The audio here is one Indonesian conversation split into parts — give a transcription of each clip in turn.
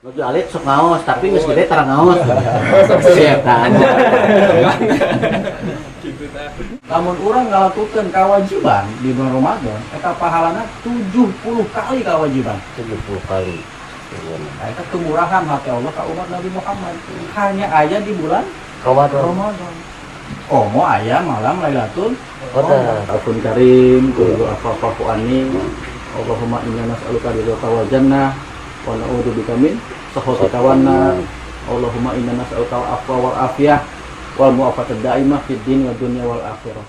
Nuju alit sok ngaos, tapi geus gede tara ngaos. Setan. Lamun urang ngalakukeun kewajiban di bulan Ramadan, eta pahalana 70 kali kewajiban. 70 kali. Nah, itu kemurahan hati Allah ke umat Nabi Muhammad. Hanya aya di bulan Ramadan. Oh, mau aya malam Lailatul Qadar. Alfun Karim, kullu afafu anni. Allahumma inna nas'aluka ridhaka wal jannah wa na'udzubika min sakhatika wan nar. Allahumma inna nas'aluka al-afwa wal afiyah wal mu'afatad daimah fid din wad dunya wal akhirah.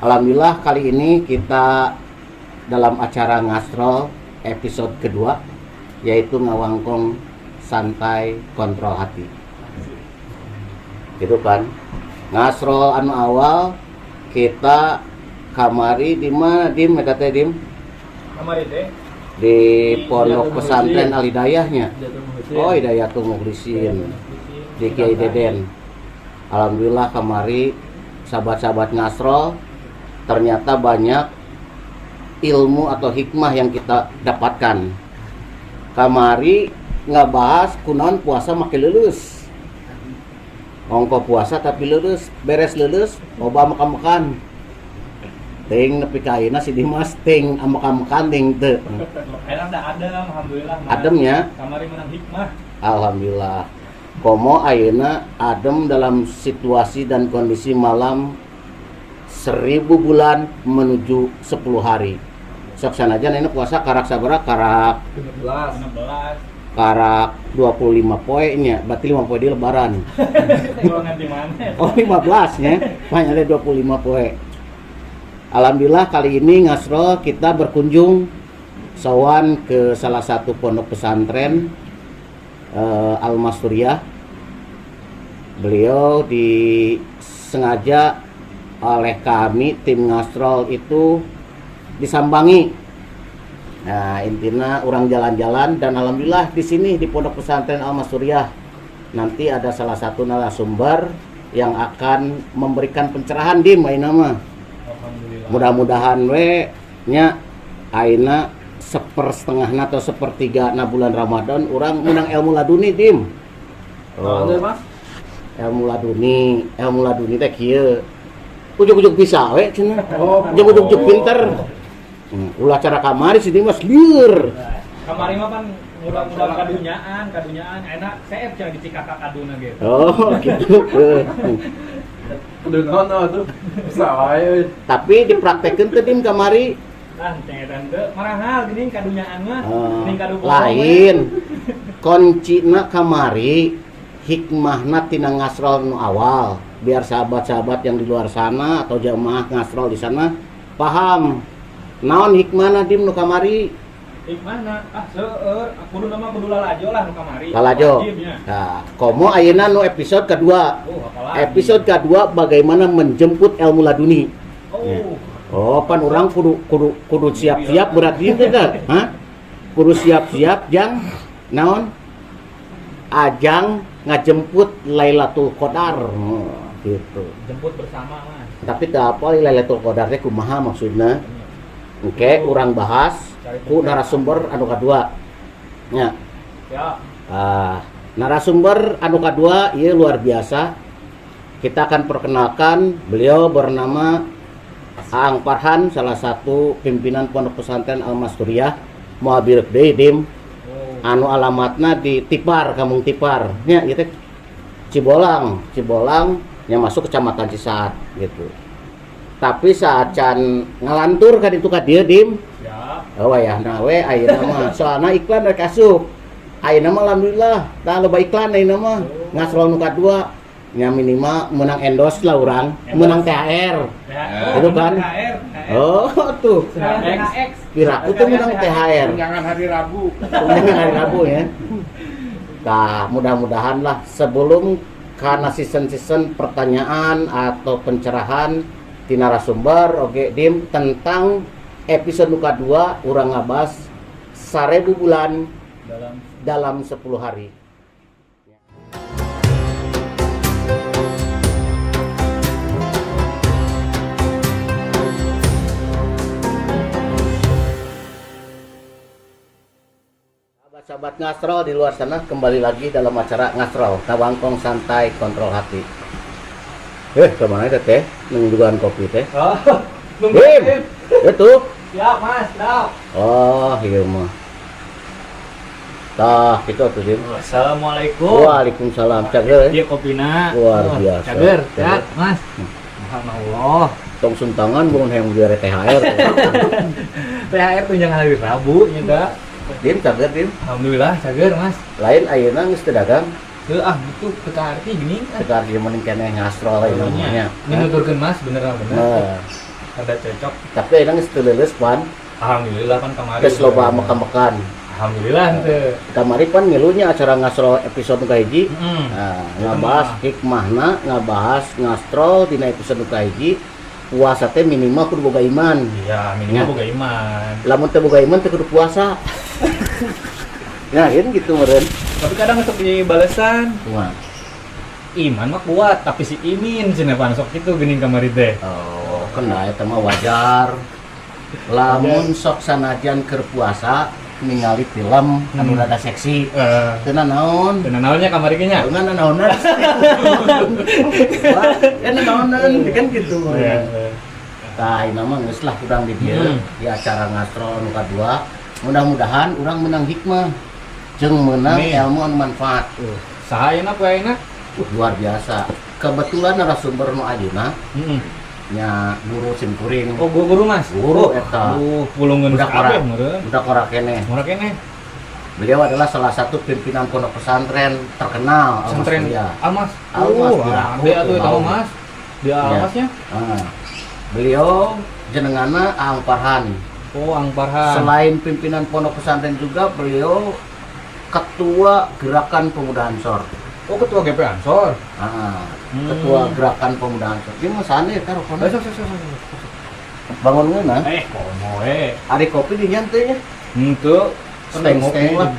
Alhamdulillah kali ini kita dalam acara Ngasrol episode kedua, yaitu ngawangkong santai kontrol hati. Gitu kan. Ngasrol anu awal kita kamari di mana Dim? Eta teh Dim? Kamari teh di Pondok Pesantren Al Hidayahnya. Oh, Hidayatul Mukhlisin di Kiai Deden. Alhamdulillah kamari sahabat-sahabat Ngasrol ternyata banyak ilmu atau hikmah yang kita dapatkan. Kamari ngabahas kunaon puasa make leuleus. Ongko puasa tapi leuleus, beres leuleus loba makan-makan. Ting nepi ka ayeuna si Dimas ting makan-makan ting teu. enak da adem, alhamdulillah. Ademnya? Kamari menang hikmah. Alhamdulillah. Komo ayeuna adem dalam situasi dan kondisi malam 1000 bulan menuju 10 hari. Sok sanajan ini puasa karak sabaraha karak 16. karak 25 poe nya, berarti 5 poe di lebaran. Golongan di mana? Oh 15 nya, banyak 25 poe. Alhamdulillah kali ini Ngasrol kita berkunjung sowan ke salah satu pondok pesantren Al-Masturiyah. Beliau disengaja oleh kami tim Ngasrol itu disambangi. Nah, intinya orang jalan-jalan dan alhamdulillah di sini di Pondok Pesantren Al-Masturiyah nanti ada salah satu narasumber yang akan memberikan pencerahan di main nama. Alhamdulillah. Mudah-mudahan we nya aina 1/2 atau 1/3 na bulan Ramadan orang menang ilmu laduni dim. Oh, Mas. Ilmu laduni teh kieu. Ujug-ujug bisa we cenah. Oh, Ujug-ujug pinter. Ulah cara kamari sih Dimas lieur. Kamari mah kan mudah-mudahan kadunyaan enak CF jangan dicikakak kaduna gitu. Oh, gitu. Kudu naon tuh. Bisa wae. Tapi dipraktekeun teh Dim kamari. Ah, cengetan teu marahal geuning kadunyaan mah. Geuning kadu Lain. Kuncina kamari hikmahna tina Ngasrol nu awal. Biar sahabat-sahabat yang di luar sana atau jamaah Ngasrol di sana paham. Naon hikmahna Dim nu kamari? Hikmahna seueur kudu nama kudu lalajo lah nu kamari. Lalajo. Wajibnya. Nah, komo ayeuna nu episode kedua. Apalagi. Episode kedua bagaimana menjemput ilmu laduni. Oh. Oh, pan orang kudu siap-siap berarti itu kan? Hah? Kudu siap-siap jang naon? Ajang ngajemput Lailatul Qadar. Gitu. Jemput bersama Mas. Tapi teu apa Lailatul Qadar teh kumaha maksudna? Oke, urang bahas ku narasumber anu kadua. Nya. Ya. Narasumber anu kadua ieu luar biasa. Kita akan perkenalkan beliau bernama Aang Farhan, salah satu pimpinan Pondok Pesantren Al-Masturiyah. Moabirek deui Dim. Anu alamatna di Tipar, Kampung Tipar. Nya ieu teh Cibolang yang masuk kecamatan Cisaat gitu. Tapi saat can ngalantur kan itu ka dieu Dim. Ya. Oh wayahna we ayeuna mah soalna iklan rek asup. Ayeuna mah alhamdulillah tah loba iklan ayeuna mah. Ngasrol nu kadua nya minimal menang endorse lah urang, menang THR. Itu kan? THR. Oh tuh. THX. Piraku tuh menang THR. Jangan hari Rabu. Tunjangan hari Rabu ya. Nah, mudah-mudahan lah sebelum karena season pertanyaan atau pencerahan di narasumber oke Dim tentang episode nuka 2 urang ngabas 1000 bulan dalam 10 hari. Sahabat Ngastrol di luar sana, kembali lagi dalam acara Ngastrol, Tawangkong santai kontrol hati. Kemana itu teh? Nungguan kopi teh. Oh, Bim, itu. Siap, Mas. Siap. Oh, iya mah. Tah, itu tuh Bim. Assalamualaikum. Waalaikumsalam. Cager. Iya, kopina. Luar biasa. Cager, sehat, Mas. Alhamdulillah. Tong suntangan bukan yang biar THR. THR tunjang hari Rabu, ya enggak? Bim, cager Bim. Alhamdulillah, cager, Mas. Lain ayeuna geus teu dagang. Itu kita arti gini kan. Sekarang dia mending keneh Ngastrol aja namanya. Ini nuturkeun Mas, beneran bener. Nah, Ada cocok. tapi ayeuna geus teu leuleus pan. Alhamdulillah kan kemarin. Geus loba mekan-mekan. Alhamdulillah teu. Kamari pan ngilunya acara Ngastrol episode nu kahiji. Heeh. Nah, ngabahas hikmahna, ngabahas Ngastrol dina episode nu kahiji. Puasa teh minimal kudu boga iman. Iya, minimal boga iman. Lamun teu boga iman teu kudu puasa. Nah, ini gitu meureun. Tapi kadang untuk dibalesan Kumaha? iman mah kuat, tapi si imin cenah pan sok kitu geuning kamari teh. Oh, kena eta mah wajar. Lamun sok sanajan keur puasa ningali film anu rada seksi. Teu naon. Teu naonnya kamari ge nya. Jangan naonan. Wah, kan naonan kan gitu. Tah, ieu mah geus lah urang di dieu di acara Ngastrol nu kadua. Mudah-mudahan urang menang hikmah. Jeung menang ilmu anu manfaat. Saha ayeuna poe ayeuna? Luar biasa. Kebetulan narasumber nu ayeuna Heeh. nya guru simkuring. Oh, guru Mas. Guru eta. Pulungeun Budak kabeh ora. meureun. Budak ora keneh. Murah keneh. Beliau adalah salah satu pimpinan pondok pesantren terkenal Pesantren Almas. Almas. Biraku, Ade atuh eta tahu. Mas. Di Almasnya. Beliau jenenganna Ang Farhan. Oh, Ang Farhan. Selain pimpinan pondok pesantren juga beliau ketua gerakan pemuda Ansor. Oh, ketua GP Ansor. Ketua gerakan pemuda Ansor. Dia mah sane eta rupana. Sok. Bangun ngeuna. Komo we. Ari kopi di nya teh nya. Henteu. Steng-steng lah.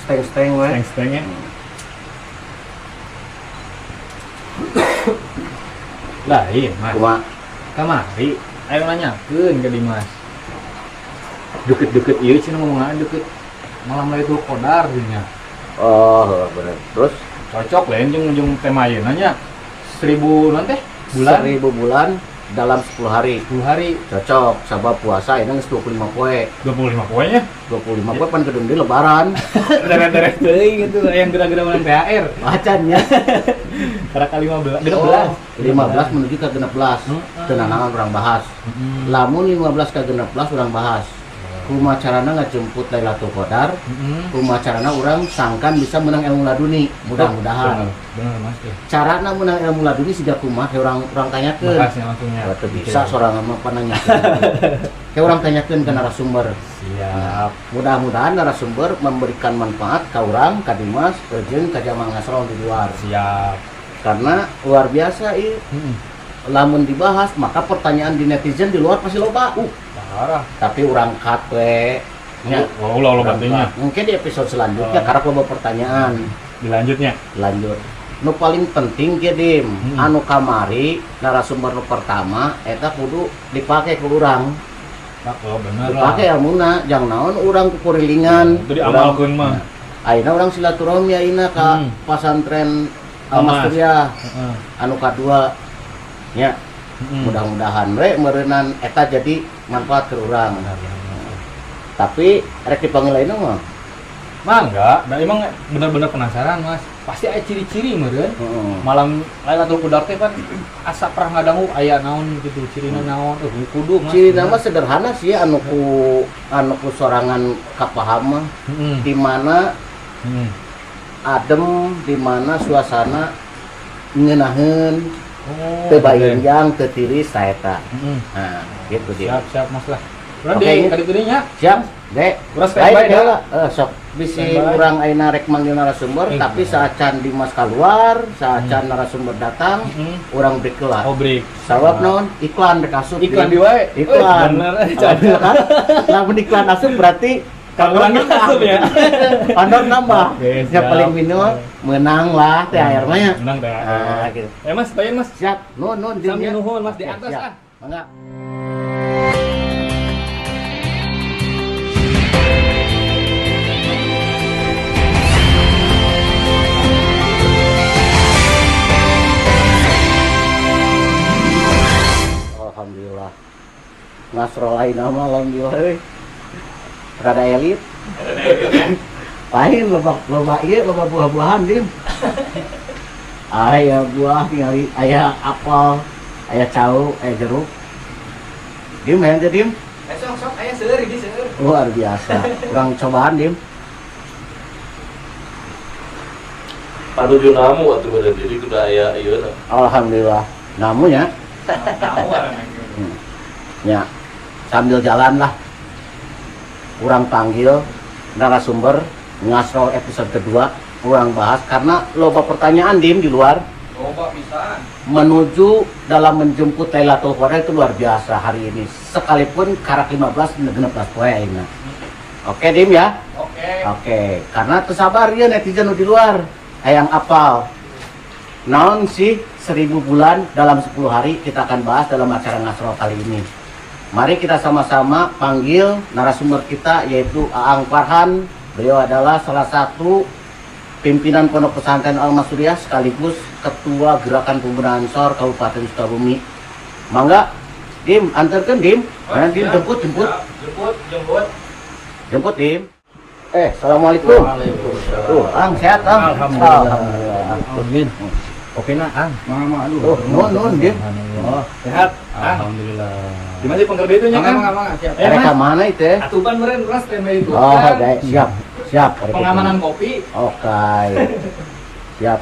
Steng-steng we. Steng-stengnya. Lah, iya, Mas. Kumaha? Kamari, ayo nanyakeun ke Dimas. Deket-deket ieu cenah ngomongan deket. Malam Lailatul Qadar nya. Oh, bener. Terus Cocok lain jeung tema ieu nya. 1000 naon teh? Bulan 1000 bulan dalam 10 hari. 10 hari, Cocok, sabab puasa ini geus 25 poe. 25 poinnya. 25 poe pan kedung di lebaran. Deret-deret teuing gitu yang gerak-gerak menang THR. Macannya. Karena kali 15. 15 menuju ke 16. Tenangan orang bahas. Lamun 15 ke 16 orang bahas. Kumacarana ngajemput Lailatul Qadar. Kumacarana orang sangkan bisa menang ilmu laduni. Mudah-mudahan. Benar Mas. Carana menang ilmu laduni siga kumaha orang tanyakeun. Bahasnya langsungnya. Teu bisa sorangan mah pananyakeun. Ke orang tanyakeun ke narasumber. Siap. Mudah-mudahan narasumber memberikan manfaat ka urang, ka Dimas, jeung ka jamaah Ngastrol di luar. Siap. Karena luar biasa ieu. Lamun dibahas, maka pertanyaan di netizen di luar pasti loba. Parah. Tapi urang cut we. nya. Oh, ulah bantunya. Mungkin di episode selanjutnya karena loba pertanyaan. Dilanjutnya. Lanjut. Nu paling penting ge Dim, anu kamari narasumber nu pertama eta kudu dipake ku urang. Oh, bener lah. Dipake ilmuna, jang naon urang kukurilingan. Itu diamalkeun mah. Ayeuna urang silaturahmi ayeuna ka pesantren Almas Surya anu kadua nya. Mudah-mudahan we meureunan eta jadi manfaat ke urang. Tapi rek dipanggil lainna mah. Mangga, dan emang benar-benar penasaran Mas. Pasti aya ciri-ciri meureun. Malam Lailatul Qadar teh kan asa perang ngadangu aya naon gitu, cirina naon kudu Mas. Cirina mah sederhana sih anu ku sorangan kapaham mah. Di mana adem, di mana suasana ngeunaheun. Teu bayenjang, teu tiris saeta. Nah, gitu dia. Siap Mas lah. Urang Oke, di kali nya. Siap, Dek. Urang standby dah. Sok bisi urang ayeuna rek manggil narasumber, tapi saacan Dimas kaluar, saacan narasumber datang, urang break kelar. Oh, break. Sabab naon? Iklan rek asup. Iklan di wae. Iklan. Bener. Lamun iklan asup berarti Kaluran asup ya. Pandor nambah. Oke, Ya paling minimal menang lah THR mah ya. Menang teh. Gitu. Mas, bayan Mas. Siap. Nun Sami jeung nuhun Mas di Oke, atas siap. ah. Mangga. ngasro lain nama alhamdulillah euy. Rada elit. Lain loba ieu loba buah-buahan dim. Aya buah tingali aya apel, aya cau, aya jeruk. Dim aya teh dim. Sok aya seueur di seueur. Luar biasa. Kurang cobaan dim. Panuju namu waktu pada jadi kuda aya ieu tah. Alhamdulillah. Namunya ya sambil jalan lah kurang panggil narasumber ngasro episode kedua kurang bahas karena loba pertanyaan dim di luar Loba pisan. menuju dalam menjemput Lailatul Qadar itu luar biasa hari ini sekalipun karak 15 16 poe ayeuna. Oke dim ya. Oke karena tersabar ya netizen di luar hayang apal naon sih 1000 bulan dalam 10 hari kita akan bahas dalam acara ngasro kali ini. Mari kita sama-sama panggil narasumber kita yaitu Aang Farhan. Beliau adalah salah satu pimpinan Pondok Pesantren Al-Masudiyah sekaligus Ketua Gerakan Pemuda Ansor Kabupaten Sukabumi. Mangga, Dim, antarkan Dim. Mana Dim jemput. Jemput Dim. Assalamualaikum. Waalaikumsalam. Ang sehat Ang. Alhamdulillah. Amin. Oke nah, Mama aduh. Nun Dim. Oh, sehat. Alhamdulillah. Gimana sih pengkerja itu nya kan? Siap. Mereka mana itu? Atuban meureun beras teh itu. Oh, baik, siap. Pengamanan kopi. Oke. Siap.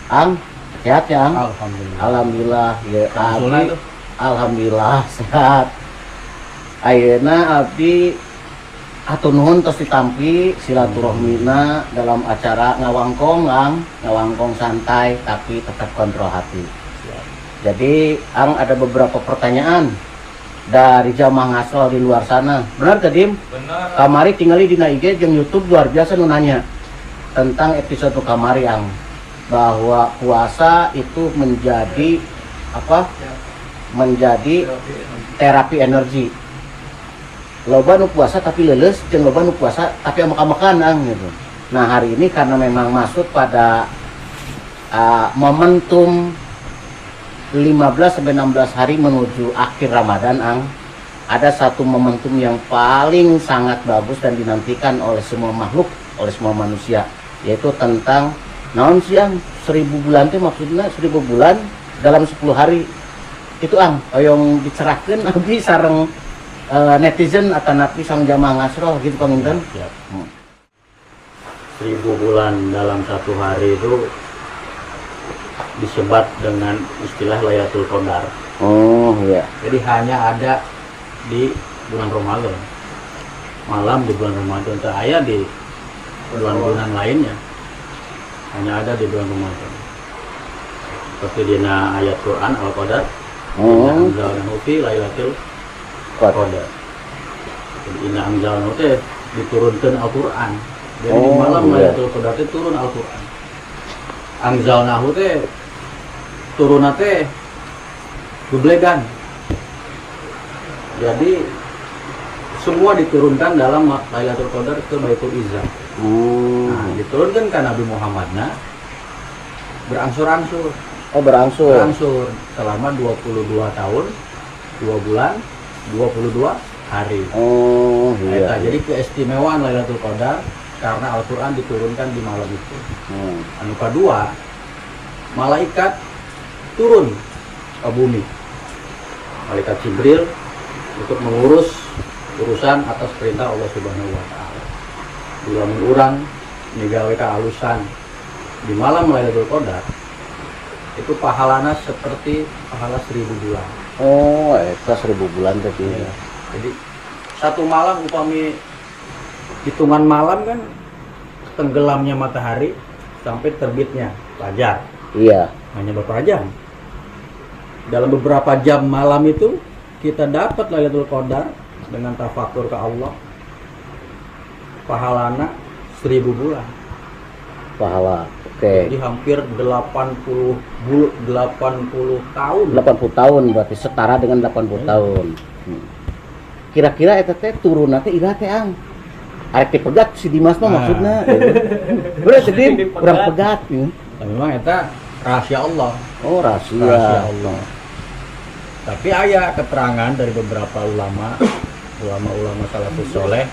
Ang, sehat ya Ang? Alhamdulillah. Alhamdulillah. Ya, Konsulna abdi. tuh? Alhamdulillah sehat. Ayeuna abdi atur nuhun tos ditampi silaturahmina dalam acara ngawangkong Ang, ngawangkong santai tapi tetap kontrol hati. Jadi Ang ada beberapa pertanyaan dari jamaah ngasal di luar sana. Benar teh Dim? Bener. Kamari tinggali di IG jeung YouTube luar biasa nu nanya tentang episode kamari Ang bahwa puasa itu menjadi apa? Menjadi terapi energi. Loba nu puasa tapi leles jeung loba nu puasa tapi amak-amakan Ang gitu. Nah, hari ini karena memang masuk pada momentum 15-16 hari menuju akhir Ramadan Ang, ada satu momentum yang paling sangat bagus dan dinantikan oleh semua makhluk, oleh semua manusia, yaitu tentang naon sih Ang 1000 bulan itu maksudnya 1000 bulan dalam 10 hari itu Ang hoyong dicerahkeun abdi sareng netizen atau napi sang jamaah ngasroh gitu Panginten. Siap. 1000 bulan dalam satu hari itu disebat dengan istilah Lailatul Qadar. Oh iya. Jadi hanya ada di bulan Ramadan. Malam di bulan Ramadan, tak ada di bulan-bulan lainnya. Hanya ada di bulan Ramadan. Seperti di ayat Quran Al-Qadar. Inna anzalnahu fi Lailatul Qadar. Jadi inna anzalnahu teh diturunkan Al-Quran. Jadi di malam Lailatul Qadar teh turun Al-Quran. Anzalnahu teh turun teh dublegan. Jadi semua diturunkan dalam Lailatul Qadar ke Baitul Izzah. Nah, diturunkan ke Nabi Muhammad berangsur-angsur. Oh, berangsur Selama 22 tahun, 2 bulan, 22 hari. Oh iya. Jadi keistimewaan Lailatul Qadar karena Al-Quran diturunkan di malam itu. Anu kedua, malaikat turun ke bumi. Malaikat Jibril untuk mengurus urusan atas perintah Allah Subhanahu wa taala. Bila urang migawe kehalusan di malam Lailatul Qadar itu pahalana seperti pahala 1000 bulan. Oh, eta 1000 bulan tadi. Ya. Jadi satu malam upami hitungan malam kan tenggelamnya matahari sampai terbitnya fajar. Iya. Hanya beberapa jam. Dalam beberapa jam malam itu kita dapat Lailatul Qadar dengan tafakur ke Allah. Pahalana 1000 bulan. Pahala. Oke. Jadi hampir 80 tahun. 80 tahun berarti setara dengan 80 tahun. Kira-kira eta teh turun teh ira teh Ang. Arek dipegat si Dimas mah maksudna. Bener teh kurang pegat. Memang eta rahasia Allah. Oh, rahasia Rahasia Allah. Tapi ada keterangan dari beberapa ulama salafus soleh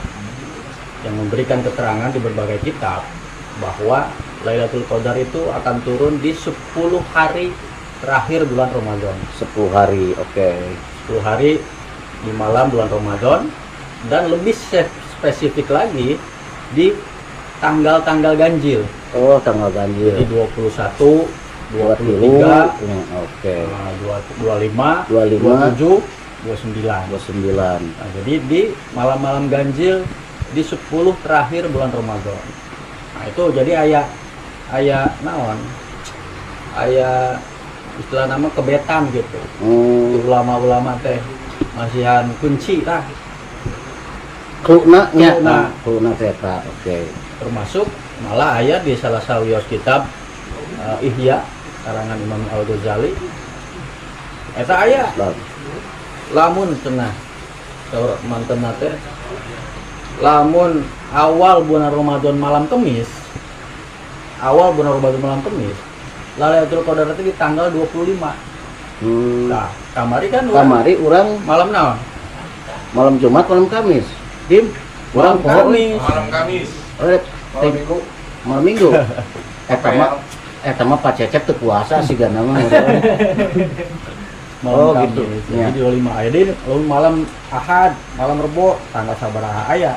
yang memberikan keterangan di berbagai kitab bahwa Lailatul Qadar itu akan turun di 10 hari terakhir bulan Ramadan. 10 hari, oke. 10 hari di malam bulan Ramadan, dan lebih spesifik lagi di tanggal-tanggal ganjil. Oh, tanggal ganjil. Jadi 21, 23, oke. 25, 25, 27, 29. 29. Nah, jadi di malam-malam ganjil di 10 terakhir bulan Ramadan. Nah, itu jadi aya naon? Aya istilah nama kebetan gitu. Ulama-ulama teh masihan kunci lah. Kluna nya. Kluna. Kluna eta. Oke. Termasuk malah aya di salah sawios kitab Ihya karangan Imam Al-Ghazali. Eta aya lamun cenah saur mantena teh lamun awal bulan Ramadan malam Kemis. Awal bulan Ramadan malam Kemis. Lailatul Qadar itu di tanggal 25. Nah, kamari kan urang malam naon? malam Jumat, malam Kamis. Dim, urang poho Malam Kamis. malam Minggu. Malam Minggu. Eta mah Pak Cecep teu puasa sigana mah. Malam Kamis. Gitu. Jadi 25 aya deui malam Ahad, malam Rebo tanggal sabaraha aya.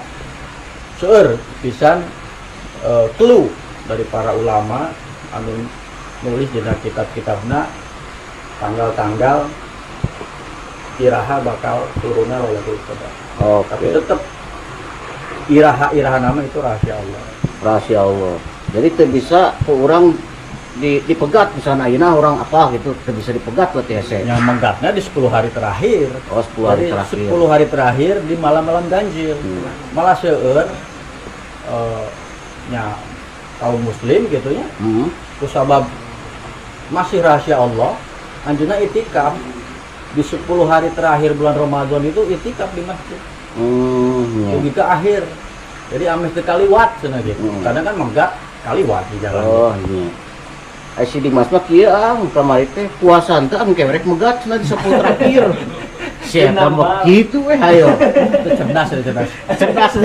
Seueur pisan clue dari para ulama anu nulis dina kitab-kitabna tanggal-tanggal iraha bakal turunnya Lailatul Qadar. Tapi tetap iraha nama itu rahasia Allah. Rahasia Allah. Jadi teu bisa ku urang dipegat misalnya ayeuna orang apa gitu teu bisa dipegat berarti hese. Yang menggatnya di 10 hari terakhir. Oh, 10 hari Jadi terakhir. 10 hari terakhir di malam-malam ganjil. Malah seueur nya kaum muslim gitu ya. Kusabab masih rahasia Allah, anjeunna itikaf di 10 hari terakhir bulan Ramadan itu itikaf di masjid. Jadi ke akhir. Jadi ameh teu kaliwat cenah gitu. Kadang kan menggat kaliwat di jalan. Oh, iya. Si Dimas mah kieu kamari teh puasa teh anu kewerek megat cenah di 10 terakhir. Siapa mah kitu we hayo. Cerdas.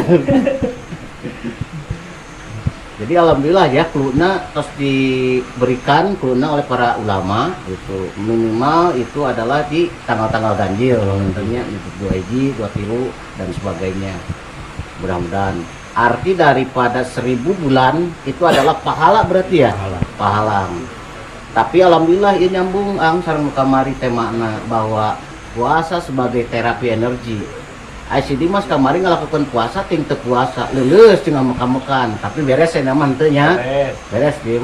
Jadi alhamdulillah ya kluna terus diberikan kluna oleh para ulama itu minimal itu adalah di tanggal-tanggal ganjil tentunya itu 2 hiji, 2 tilu dan sebagainya. Mudah-mudahan arti daripada 1000 bulan itu adalah pahala berarti ya? Pahala. Tapi alhamdulillah ini nyambung sareng kamari temana bahwa puasa sebagai terapi energi. Si Dimas kamari ngalakukan puasa ting teu puasa leuleus jeung ngamekan tapi beres cenah mah teu nya beres Dim.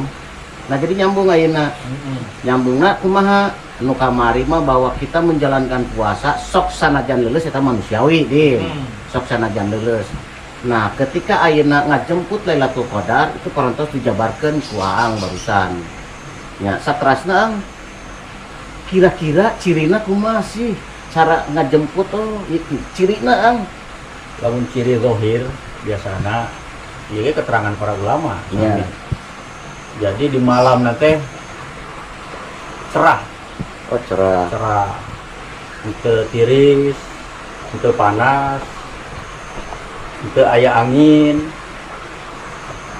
Nah jadi nyambung ayeuna nyambungna kumaha nu kamari mah bahwa kita menjalankan puasa sok sanajan leuleus eta manusiawi Dim sok sanajan leuleus. Nah ketika ayeuna ngajemput Lailatul Qadar itu parantos dijabarkeun ku aang barusan nya satrasna kira-kira cirina kumaha sih cara ngajemput itu cirina Lamun ciri zahir biasanya ieu keterangan para ulama. Ya. Jadi di malam nanti cerah, cerah itu tiris, itu panas, itu aya angin,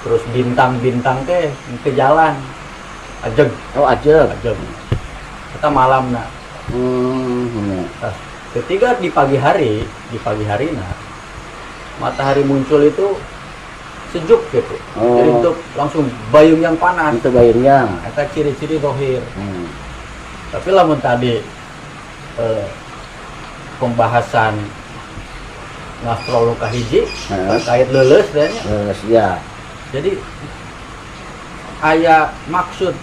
terus bintang-bintang teh ke jalan, ajeg. Kita malam nah. Ketika di pagi hari nah matahari muncul itu sejuk gitu. Jadi untuk langsung bayung yang panas. Itu bayungnya. Eta ciri-ciri zahir. Tapi lamun tadi pembahasan ngastrol kahiji terkait leuleus ya. Jadi aya maksud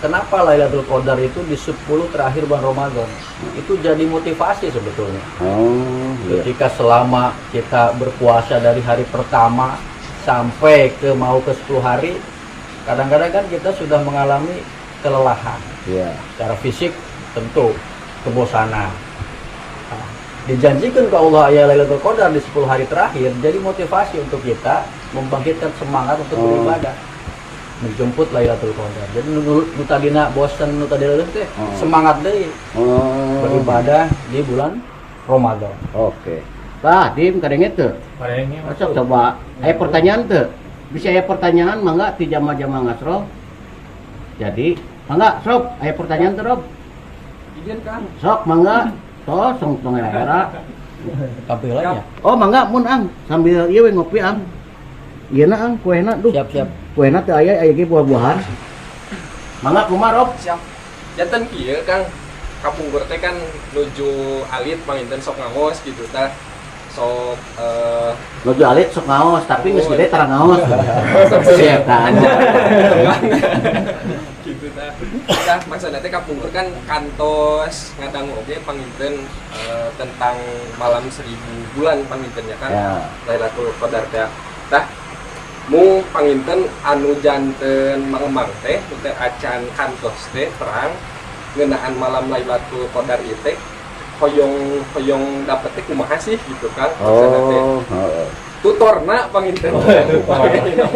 kenapa Lailatul Qadar itu di 10 terakhir bulan Ramadan. Itu jadi motivasi sebetulnya. Ketika selama kita berpuasa dari hari pertama sampai mau ke 10 hari, kadang-kadang kan kita sudah mengalami kelelahan. Secara fisik tentu kebosanan. Nah, dijanjikan ke Allah ya Lailatul Qadar di 10 hari terakhir jadi motivasi untuk kita membangkitkan semangat untuk beribadah. menjemput Lailatul Qadar. Jadi nu tadina bosan nu tadi teh semangat deui beribadah di bulan Ramadan. Oke. Tah, Dim kadenge teu. Parengnya Masuk coba. Aya pertanyaan teu? Bisa aya pertanyaan mangga ti jamaah-jamaah ngasro. Jadi, mangga sok aya pertanyaan teu, Rob? Izin Kang. Sok mangga. Tos tong era. Tampilannya. Oh, mangga mun Ang sambil ieu we ngopi Ang. Ieu na Ang kuehna duh. Siap. Kuehna teu aya ge buah-buahan. Mangga kumaha Rob? Siap. Janten kieu Kang. Kapungkur teh kan nuju alit panginten sok ngaos gitu tah. Sok Nuju alit sok ngaos, tapi geus gede tara ngaos. Siap kan. gitu tah. Tah maksudna teh kapungkur kan kantos ngadangu oge panginten tentang malam 1000 bulan pangintennya kan. Ya. Lailatul Qadar teh. Tah mu panginten anu janten mangembang teh teh acan kantos teh terang ngeunaan malam Lailatul Qadar ieu teh hoyong dapet teh kumaha sih gitu kan. Maksudna teh Oh, heeh. tutorna panginten.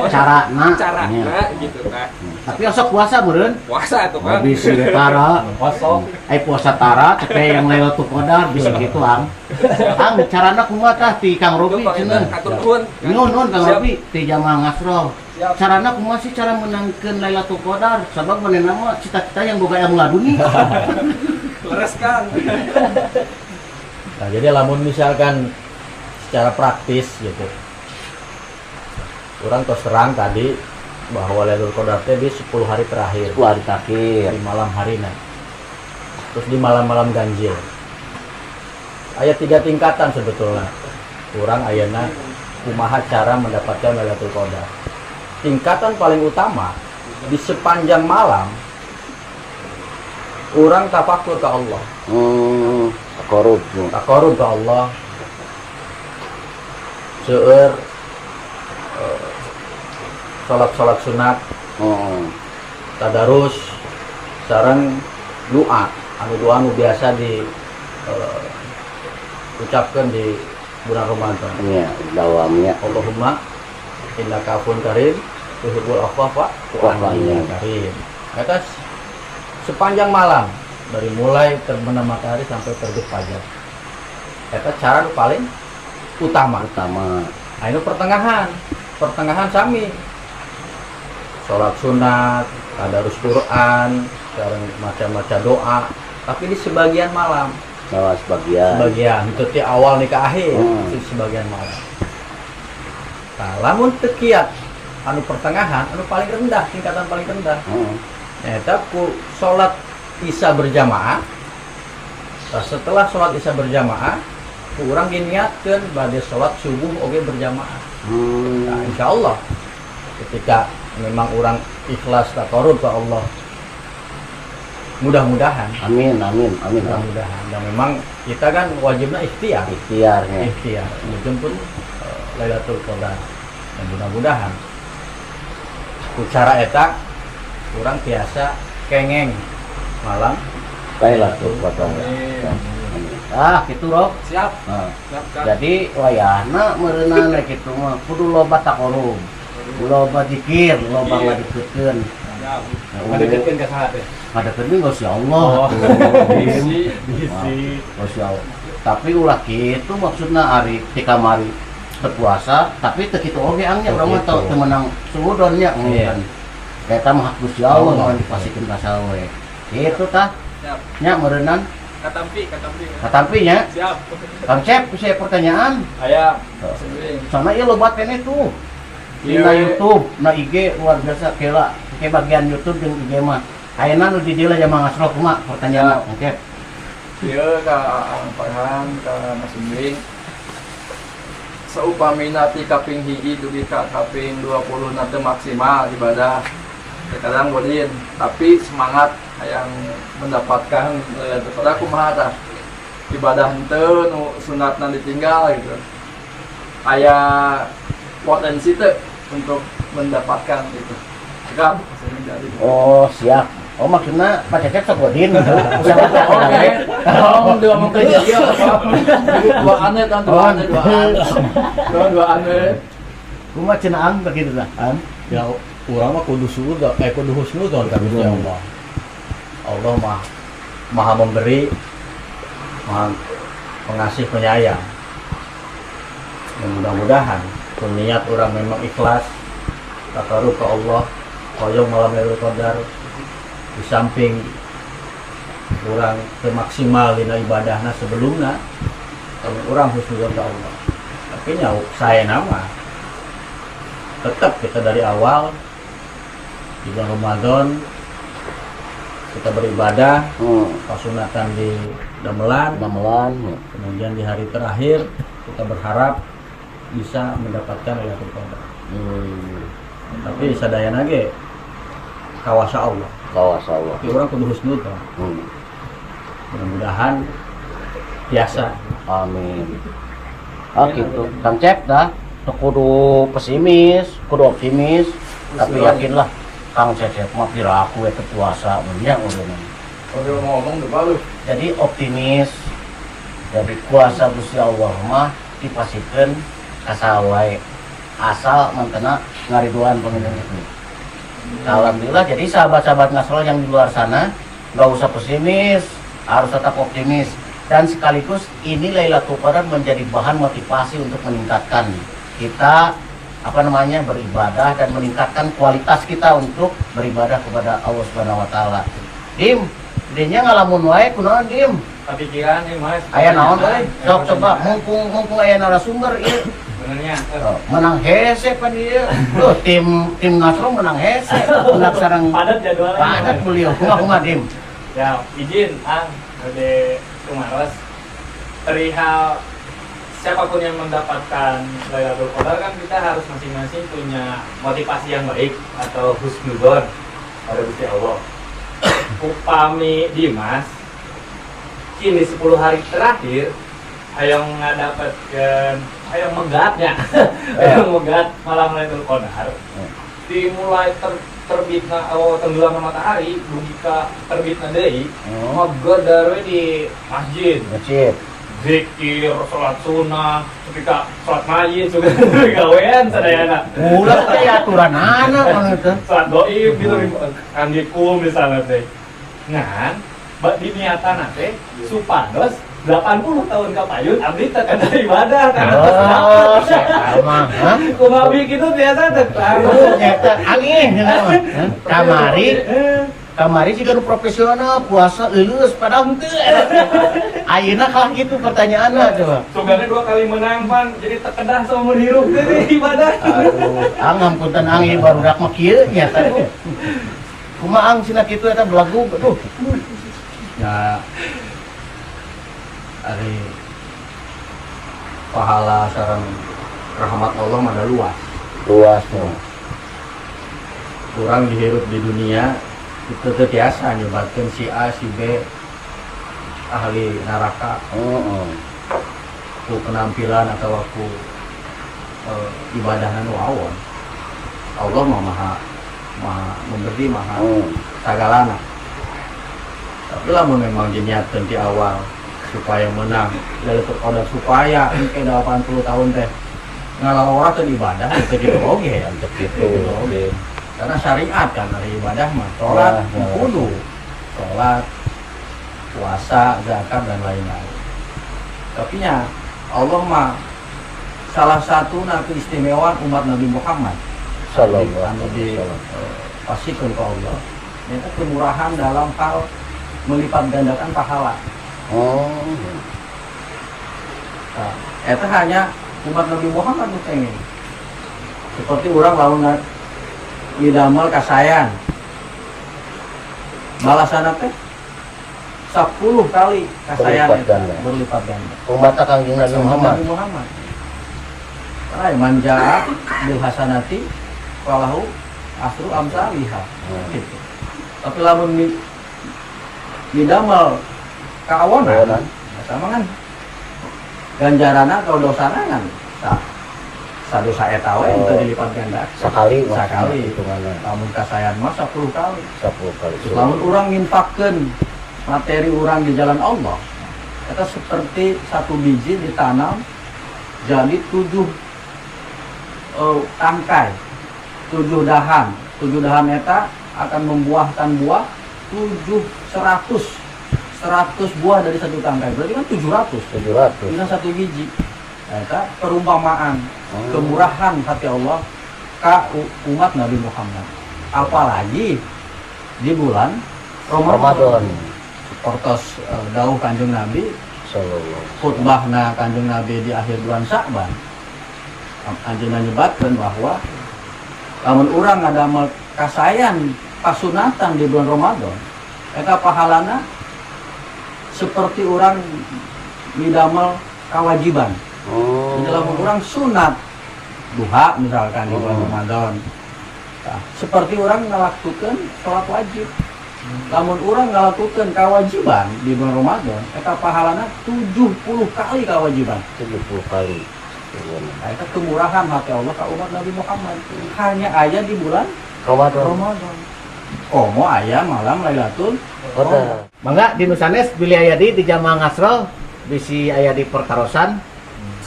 Carana. Carana gitu kan. Tapi osok puasa meureun. Puasa atuh kan. Habis ge tara. kosong. Puasa tara cepet yang Lailatul Qadar bisa gitu Ang. Ang carana kumaha tah ti Kang Robi cenah. Atur nuhun. Nuhun Kang Siap. Robi ti jamaah ngasro. Siap. Carana kumaha sih cara menangkeun Lailatul Qadar? Sabab manehna mah cita-cita yang boga ilmu laduni. Leres Kang. Nah, jadi lamun misalkan secara praktis gitu. Orang terus terang tadi bahwa Lailatul Qadar teh di 10 hari terakhir. Hari terakhir. Di malam harina. Terus di malam-malam ganjil. Aya 3 tingkatan sebetulnya. Kurang ayana kumaha cara mendapatkan Lailatul Qadar. Tingkatan paling utama di sepanjang malam orang tafakur ke Allah. Korup. Takarub ke Allah. Seueur salat sunat, tadarus, sareng doa. Doa anu biasa di ucapkan di bulan Ramadan. Iya, dawamnya. Allahumma innaka afuwun karim tuhibbul afwa fa'fu anni karim. Atas sepanjang malam dari mulai terbenam matahari sampai terbit fajar. Eta cara nu paling utama. Nah, itu pertengahan sami. Sholat sunat, tadarus Quran, sekarang macam-macam doa. Tapi di sebagian malam. Sebagian. Itu di awal nih ke akhir. Di sebagian malam. Nah, lamun tekiat anu pertengahan, anu paling rendah, tingkatan paling rendah. Eta ku sholat isya berjamaah. Nah, setelah sholat isya berjamaah, kurang diniatkan pada sholat subuh oge berjamaah. Nah, insya Allah ketika memang orang ikhlas takarub ke Allah, mudah-mudahan. Amin. Mudah-mudahan. Dan memang kita kan wajibnya ikhtiar menjemput Lailatul Qadar. Dan mudah-mudahan cara eta kurang biasa kengeng malam Lailatul Qadar. Gitu Rob. Siap. Siap Kang. Jadi wayahna meureunna rek kitu mah kudu loba takarub. Loba zikir, loba ngadikeutkeun. Siap. Ngadikeutkeun ka saha teh? Ngadikeutkeun ka Allah. Bisi. Masya Allah. Tapi ulah kitu maksudna ari ti kamari berpuasa, tapi teu kitu oge angnya urang mah teu menang suudon nya kan. Eta mah hak Gusti Allah mun dipasikeun ka sawe. Kitu tah. Siap. Nya meureunan Katampi. nya. Siap. Kang Cep, saya pertanyaan. Aya. Sana ieu loba kene tuh. Dina YouTube, na IG luar biasa kela. Ke bagian YouTube jeung IG mah. Ayeuna nu di dieu jamaah ngasro kumaha pertanyaan Kang Cep. Ieu ka Farhan ka Mas Umbing. Saupamina ti kaping hiji dugi ka kaping 20 nanti maksimal ibadah. Kadang bodin, tapi semangat yang mendapatkan pada kumaha tah ibadah henteu nu sunatna ditinggal gitu. Aya potensi teu untuk mendapatkan itu. Siap. Oh, siap. Oh, maksudna Pak Cecep sok godin. Oke. Dua mungkin dia dua aneh kan dua aneh. Kumaha cenah ang begitu tah. Ya urang mah kudu husnudzon ka Gusti Allah. Allah maha memberi, maha pengasih penyayang. Dan mudah-mudahan niat orang memang ikhlas takaruh ke Allah, koyong malam Lailatul Qadar, di samping orang maksimal dina ibadahna sebelumnya, kalau orang husnudzon ke Allah. Tapi saya nama tetap kita dari awal di bulan Ramadan kita beribadah, pasunatan di Damelan, kemudian di hari terakhir kita berharap bisa mendapatkan Lailatul Qadar. Tapi sadayana ge kawasa Allah. Tapi orang kudu husnudzon. Mudah-mudahan biasa. Amin. Gitu. Kang Cep dah kudu pesimis, kudu optimis, tapi yakinlah Kang Cecep mah piraku eta puasa nya urang. Kalau ngomong tuh bagus. Jadi optimis. Jadi kuasa Gusti Allah mah dipasikeun kasawae asal mantena ngariduan pengen itu. Alhamdulillah, jadi sahabat-sahabat Ngasrol yang di luar sana nggak usah pesimis, harus tetap optimis. Dan sekaligus ini Lailatul Qadar menjadi bahan motivasi untuk meningkatkan kita beribadah dan meningkatkan kualitas kita untuk beribadah kepada Allah Subhanahu wa taala. Dim, dinya ngalamun wae kunaon Dim? Kepikiran nih Mas. Aya naon teh? Sok coba mumpung aya narasumber ieu. Benernya. Menang hese pa dieu. Tuh tim Ngasrol menang hese. Menang sareng Padat jadwalnya. padat beliau. Kumaha Dim? Ya, izin Ade Kumaros. Perihal siapapun yang mendapatkan Lailatul Qadar kan kita harus masing-masing punya motivasi yang baik atau husnudzon pada Gusti Allah. Upami Dimas kini 10 hari terakhir hayang ngadapatkeun hayang megatnya hayang megat malam Lailatul Qadar dimulai terbitna tenggelamna matahari dugi ka terbitna deui megadar we di masjid zikir, sholat sunnah, ketika sholat mayit juga gawean sadayana. Ulah teh aturan anak gitu. Sholat goib gitu kandikum misalnya teh. Ngan di niatan teh supados 80 tahun kapayun abdi teh kada ibadah karena kumaha abdi kitu biasa teh. Nyata angin kamari sih kan profesional puasa euleuh padahal henteu. Ayeuna kalah gitu pertanyaanna coba. Sugana 2 kali menang pan jadi tekedah seumur hirup teh ibadah. Aduh, ngapunten angin barudak mah kieu nya teh. Kumaha ang cenah kitu eta belagu aduh. Ya ari pahala sareng rahmat Allah mah luas tuh. Orang dihirup di dunia itu biasa nyebatkan si A, si B ahli neraka. Ku penampilan atau aku ibadahna nu awon. Allah mah maha memberi, maha sagalana. Tapi lamun memang diniatkeun di awal supaya menang Lailatul Qadar supaya engke 80 tahun teh ngalawara teh ibadah teh kitu oge ya kitu oge. Karena syariat kan dari ibadah mah sholat, kudu sholat, puasa, zakat dan lain-lain. Tapi nya Allah mah salah satu keistimewaan umat Nabi Muhammad sallallahu alaihi wasallam pasikeun ke Allah. Itu kemurahan dalam hal melipat gandakan pahala. Itu hanya umat Nabi Muhammad nu pengen. Seperti orang lamun didamel kasayan balasan teh 10 kali kasayan berlipat ganda umat Kangjeng Nabi Muhammad. Ay manja bil hasanati falahu asru amsalihha gitu. Tapi lamun didamel kaonan sama kan ganjarana atau dosana kan sadosa eta we teu dilipat ganda sakali hitunganna. Lamun kasayan mah 10 kali. Lamun urang nginfakkeun materi urang di jalan Allah, eta seperti satu biji ditanam jadi 7 tangkai, 7 dahan 7 dahan eta akan membuahkan buah 100 buah dari satu tangkai, berarti kan 700 dengan satu biji. Eta perumpamaan kemurahan hati Allah ka umat Nabi Muhammad, apalagi di bulan Ramadan. Portos dawuh Kanjeng Nabi khutbahna Kanjeng Nabi di akhir bulan Sya'ban, anjeunna nyebatkeun bahwa lamun urang ngadamel kasayan kasunatan di bulan Ramadan, eta pahalana seperti orang ngidamel kewajiban. Jadi lamun urang sunat duha misalkan di bulan Ramadan, nah, seperti orang ngalakukan sholat wajib. Lamun urang ngalakukan kewajiban di bulan Ramadan, eta pahalana 70 kali kewajiban. 70 kali. Nah, itu kemurahan hati Allah ke umat Nabi Muhammad. Hanya aya di bulan Ramadan. Komo aya malam Lailatul Qadar. Mangga di Nusanes bilih aya di jamaah ngasrol bisi aya di pertarosan.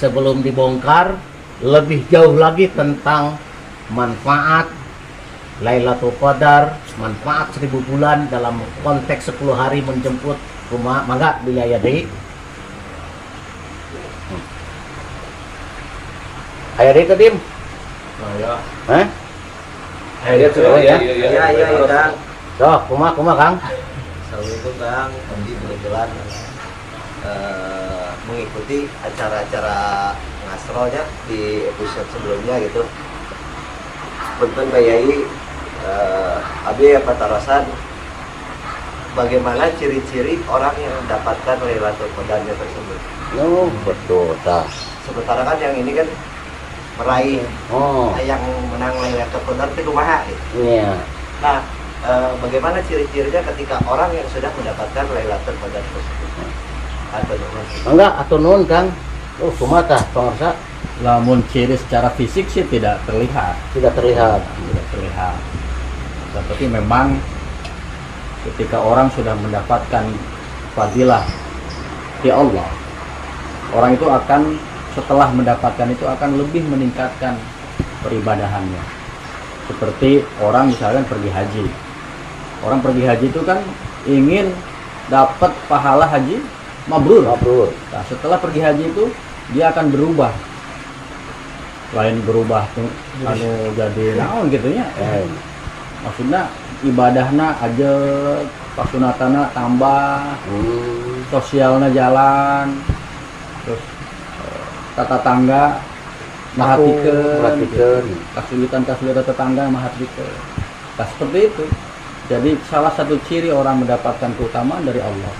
Sebelum dibongkar lebih jauh lagi tentang manfaat Lailatul Qadar, manfaat 1000 bulan dalam konteks 10 hari menjemput rumah. Mangga bilih aya di aya di Kadim. Ya. Hah? Ya, Kang. Doh, kumaha Kang? Assalamualaikum Kang, kami kebetulan mengikuti acara-acara ngasrolnya di episode sebelumnya gitu. Punten Bayai, Abi Patarasan, bagaimana ciri-ciri orang yang mendapatkan Lailatul Qadarnya tersebut? Oh, betul tah. Sementara kan yang ini kan meraih yang menang Lailatul Qadar itu kumaha gitu. Iya. Nah, bagaimana ciri-cirinya ketika orang yang sudah mendapatkan Lailatul Qadar tersebut? Mangga atuh nuhun Kang. Kumaha tah pangarsa? Lamun ciri secara fisik sih tidak terlihat. Tidak terlihat. Tapi memang ketika orang sudah mendapatkan fadilah di Allah, orang itu akan setelah mendapatkan itu akan lebih meningkatkan peribadahannya. Seperti orang misalkan pergi haji. Orang pergi haji itu kan ingin dapat pahala haji mabrur. Nah, setelah pergi haji itu dia akan berubah. Lain berubah tuh jadi naon gitunya. Maksudnya ibadahna aja, pasunatana tambah, sosialnya jalan, terus tata tangga mahatikeun, kesulitan tetangga mahatikeun. Nah, seperti itu. Jadi salah satu ciri orang mendapatkan keutamaan dari Allah,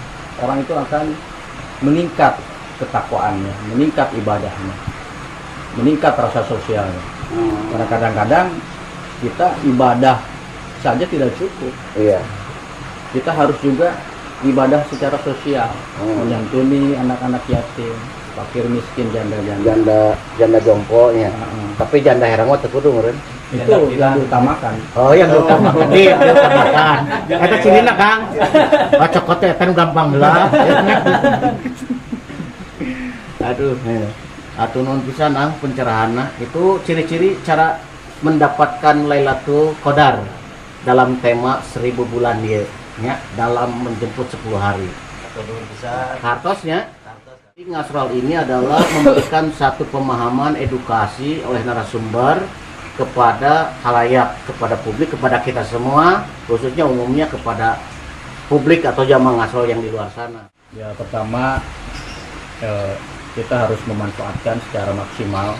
orang itu akan meningkat ketakwaannya, meningkat ibadahnya, meningkat rasa sosialnya. Karena kadang-kadang kita ibadah saja tidak cukup. Iya. Kita harus juga ibadah secara sosial, menyantuni anak-anak yatim, fakir miskin, janda jompo nya. Tapi janda herang mah teu kudu meureun. Itu yang diutamakan. Oh, yang diutamakan. Diutamakan. Eta cirina Kang. Bacokot teh kan gampang heula. Aduh. Atuh nuhun pisan ang pencerahanna. Itu ciri-ciri cara mendapatkan Lailatul Qadar dalam tema 1000 bulan dia nya dalam menjemput 10 hari. Hartosnya ngasrol ini adalah memberikan satu pemahaman edukasi oleh narasumber kepada khalayak, kepada publik, kepada kita semua, khususnya umumnya kepada publik atau jamaah ngasrol yang di luar sana. Ya, pertama kita harus memanfaatkan secara maksimal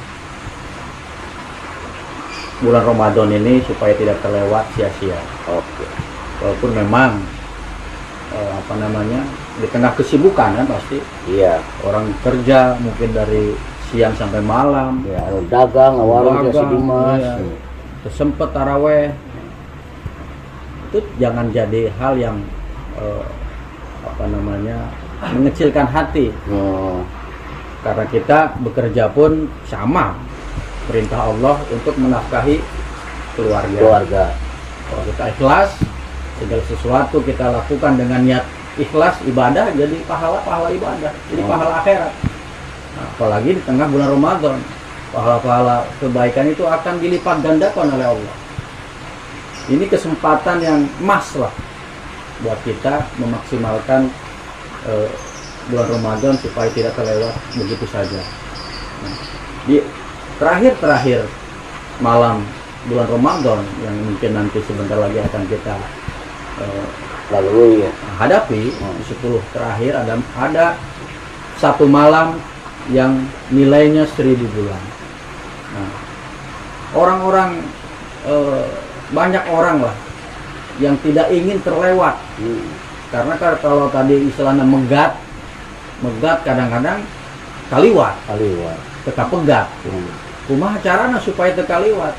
bulan Ramadan ini supaya tidak terlewat sia-sia. Oke. Walaupun memang di tengah kesibukan kan pasti. Iya. Orang kerja mungkin dari siang sampai malam. Ya, dagang, warung si Dimas. Ya. Terus sempet taraweh. Itu jangan jadi hal yang mengecilkan hati. Karena kita bekerja pun sama. Perintah Allah untuk menafkahi keluarga. Kalau kita ikhlas, segala sesuatu kita lakukan dengan niat ikhlas ibadah, jadi pahala ibadah, jadi pahala akhirat. Nah, apalagi di tengah bulan Ramadan, pahala kebaikan itu akan dilipat gandakan oleh Allah. ini kesempatan yang emas lah buat kita memaksimalkan bulan Ramadan supaya tidak terlewat begitu saja. Nah, di terakhir malam bulan Ramadan yang mungkin nanti sebentar lagi akan kita lalui ya. hadapi, di 10 terakhir ada satu malam yang nilainya 1000 bulan. Nah, orang-orang banyak orang lah yang tidak ingin terlewat. Karena kalau tadi istilahnya megat kadang-kadang kaliwat teka pegat. Kumaha carana supaya teka liwat?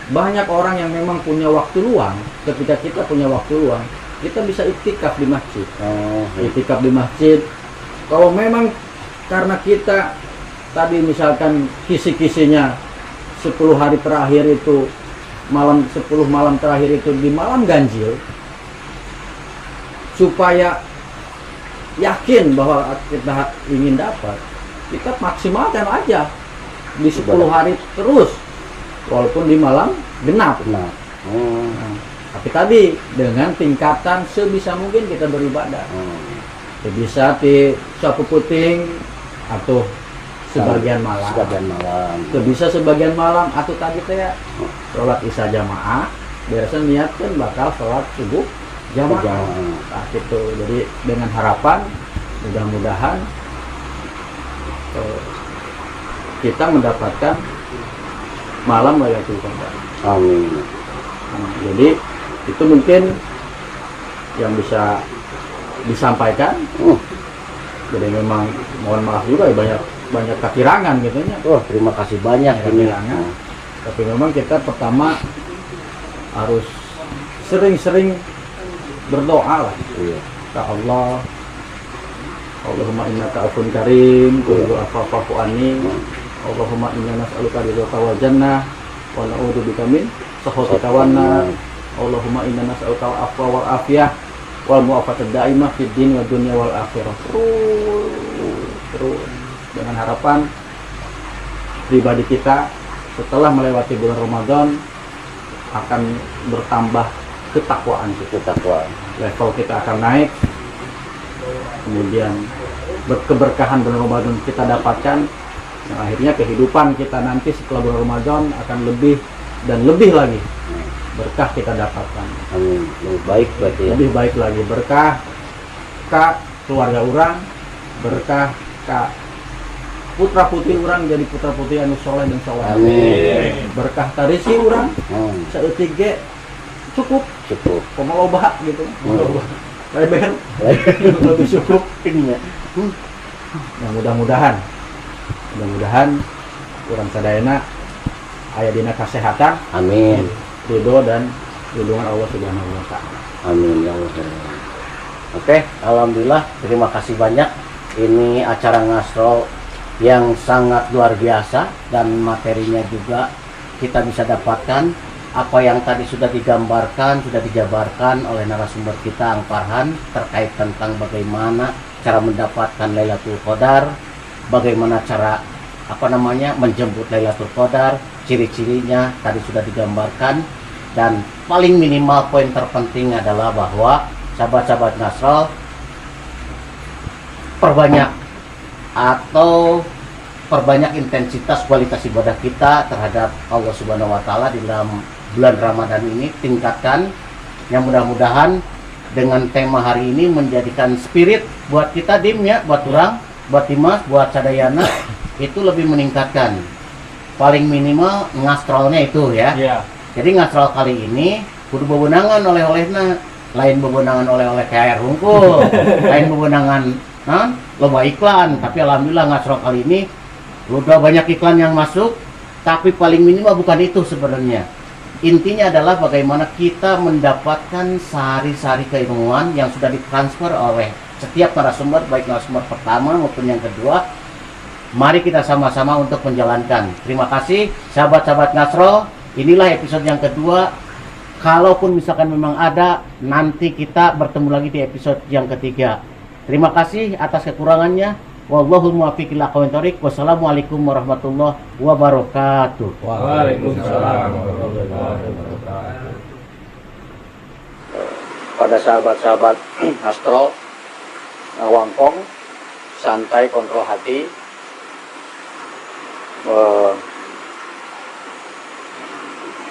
Banyak orang yang memang punya waktu luang. Ketika kita punya waktu luang, kita bisa iktikaf di masjid. Iktikaf di masjid. Kalau memang karena kita tadi misalkan kisi-kisinya 10 hari terakhir itu 10 malam terakhir itu di malam ganjil, supaya yakin bahwa kita ingin dapat, kita maksimalkan aja di 10 hari terus, walaupun di malam genap. Nah, tapi tadi dengan tingkatan sebisa mungkin kita beribadah. Bisa di sapu puting atau sebagian malam. Bisa sebagian malam atau tadi teh sholat isya jamaah, biasanya niatkan bakal sholat subuh jamaah. Nah, gitu. Jadi dengan harapan mudah-mudahan kita mendapatkan malam Lailatul Qadar. Amin. Nah, jadi itu mungkin yang bisa disampaikan. Jadi memang mohon maaf juga ya, banyak kekirangan gitu ya. Terima kasih banyak ini. Tapi memang kita pertama harus sering-sering berdoa lah ke Allah. Allahumma innaka afun karim, qul afafu anni. Allahumma inna nas'aluka ridhaka wal jannah wa na'udzubika min sakhatika wan nar. Allahumma inna nas'aluka al-afwa wal afiyah wal mu'afatad daimah fid din wa dunya wal akhirah. Terus dengan harapan pribadi kita setelah melewati bulan Ramadan akan bertambah ketakwaan kita. Level kita akan naik. Kemudian keberkahan bulan Ramadan kita dapatkan. Nah, akhirnya kehidupan kita nanti setelah bulan Ramadan akan lebih dan lebih lagi berkah kita dapatkan. Amin. Lebih baik berarti ya. Lebih baik lagi, berkah ka keluarga orang, berkah ka putra putri orang jadi putra putri anu soleh dan soleh. Amin. Berkah tarisi orang saeutik ge cukup pemaloba gitu. Leber lebih cukup ini ya. Nah, mudah-mudahan orang sadayana aya dina kesehatan. Amin. Ridho dan lindungan Allah Subhanahu wa taala. Amin ya Allah. Oke, alhamdulillah, terima kasih banyak. Ini acara ngasro yang sangat luar biasa dan materinya juga kita bisa dapatkan apa yang tadi sudah digambarkan, sudah dijabarkan oleh narasumber kita Ang Farhan terkait tentang bagaimana cara mendapatkan Lailatul Qadar, bagaimana cara menjemput Lailatul Qadar, ciri-cirinya tadi sudah digambarkan, dan paling minimal poin terpenting adalah bahwa sahabat-sahabat Ngasrol perbanyak intensitas kualitas ibadah kita terhadap Allah Subhanahu wa taala di dalam bulan Ramadan ini, tingkatkan yang mudah-mudahan dengan tema hari ini menjadikan spirit buat kita buat orang, buat Dimas, buat Sadayana itu lebih meningkatkan. Paling minimal ngastrolnya itu ya. Jadi ngastrol kali ini kudu bebenangan oleh-olehna, lain bebenangan oleh-oleh kayak air hungkul, lain bebenangan loba iklan, tapi alhamdulillah ngastrol kali ini udah banyak iklan yang masuk, tapi paling minimal bukan itu sebenarnya. Intinya adalah bagaimana kita mendapatkan sehari-hari keilmuan yang sudah ditransfer oleh setiap narasumber, baik narasumber pertama maupun yang kedua. Mari kita sama-sama untuk menjalankan. Terima kasih sahabat-sahabat Ngasro. Inilah episode yang kedua. Kalaupun misalkan memang ada, nanti kita bertemu lagi di episode yang ketiga. Terima kasih atas kekurangannya. Wallahul muwaffiq ila aqwamit thoriq. Wassalamualaikum warahmatullahi wabarakatuh. Waalaikumsalam warahmatullahi wabarakatuh. pada sahabat-sahabat Astro, Wangkong, santai, kontrol hati.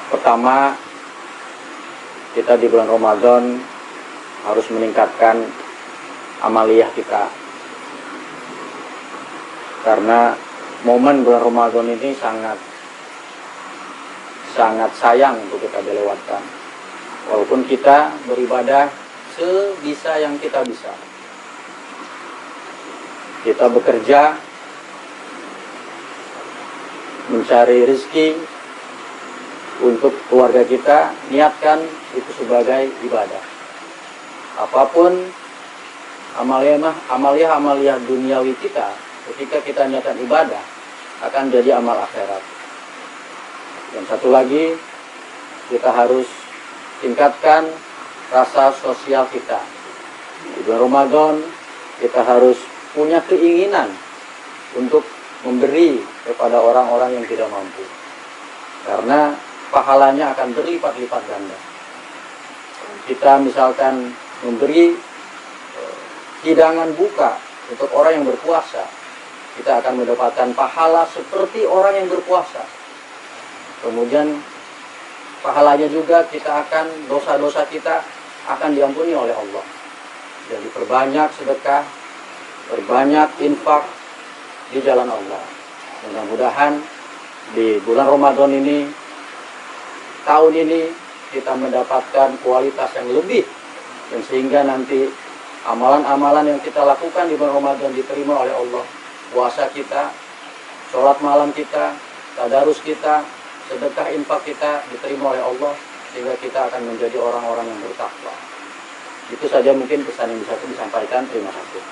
Pertama, kita di bulan Ramadan harus meningkatkan amaliyah kita, karena momen bulan Ramadan ini sangat sayang untuk kita dilewatkan. Walaupun kita beribadah sebisa yang kita bisa, kita bekerja mencari rezeki untuk keluarga kita, niatkan itu sebagai ibadah. Apapun amaliyah duniawi kita, ketika kita niatkan ibadah, akan jadi amal akhirat. Dan satu lagi, kita harus tingkatkan rasa sosial kita. Di bulan Ramadan, kita harus punya keinginan untuk memberi kepada orang-orang yang tidak mampu, karena pahalanya akan berlipat-lipat ganda. Kita misalkan memberi hidangan buka untuk orang yang berpuasa, kita akan mendapatkan pahala seperti orang yang berpuasa. Kemudian pahalanya juga dosa-dosa kita akan diampuni oleh Allah. Jadi perbanyak sedekah, perbanyak infak di jalan Allah. Mudah-mudahan di bulan Ramadan ini, tahun ini, kita mendapatkan kualitas yang lebih, dan sehingga nanti amalan-amalan yang kita lakukan di bulan Ramadan diterima oleh Allah. Puasa kita, sholat malam kita, tadarus kita, sedekah infak kita diterima oleh Allah, sehingga kita akan menjadi orang-orang yang bertakwa. Itu saja mungkin pesan yang bisa saya sampaikan. Terima kasih.